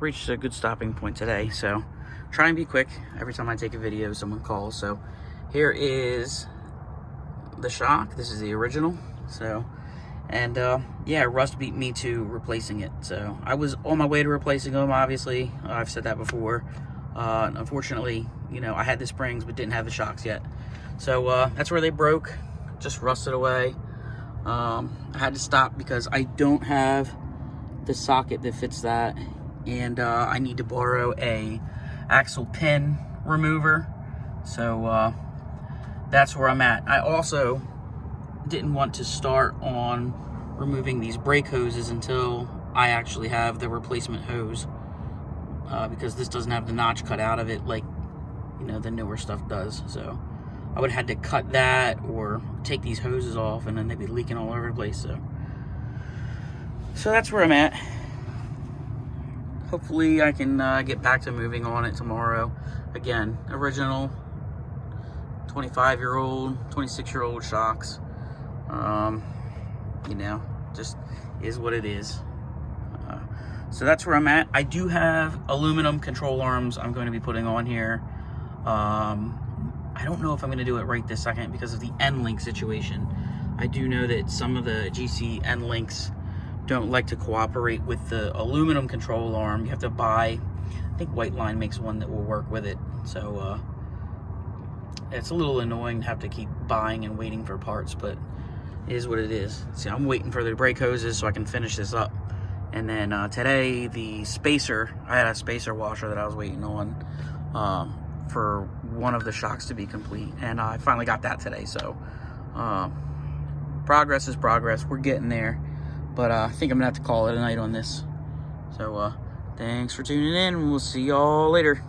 reached a good stopping point today, so try and be quick. Every time I take a video, someone calls. So here is the shock. This is the original. So, and yeah, rust beat me to replacing it. So I was on my way to replacing them, obviously. I've said that before. Unfortunately, you know, I had the springs but didn't have the shocks yet. So that's where they broke, just rusted away. I had to stop because I don't have the socket that fits that, and I need to borrow a axle pin remover. So that's where I'm at. I also didn't want to start on removing these brake hoses until I actually have the replacement hose, because this doesn't have the notch cut out of it like, you know, the newer stuff does. So I would have had to cut that or take these hoses off, and then they'd be leaking all over the place. So that's where I'm at. Hopefully I can get back to moving on it tomorrow. Again, original 25-year-old, 26-year-old shocks. You know, just is what it is. So that's where I'm at. I do have aluminum control arms I'm going to be putting on here. I don't know if I'm going to do it right this second because of the end-link situation. I do know that some of the GC end-links don't like to cooperate with the aluminum control arm. You have to buy, I think White Line makes one that will work with it. So it's a little annoying to have to keep buying and waiting for parts, but it is what it is. See, I'm waiting for the brake hoses so I can finish this up. And then today, the spacer, I had a spacer washer that I was waiting on for one of the shocks to be complete, and I finally got that today. So progress is progress. We're getting there, but I think I'm gonna have to call it a night on this. So thanks for tuning in. We'll see y'all later.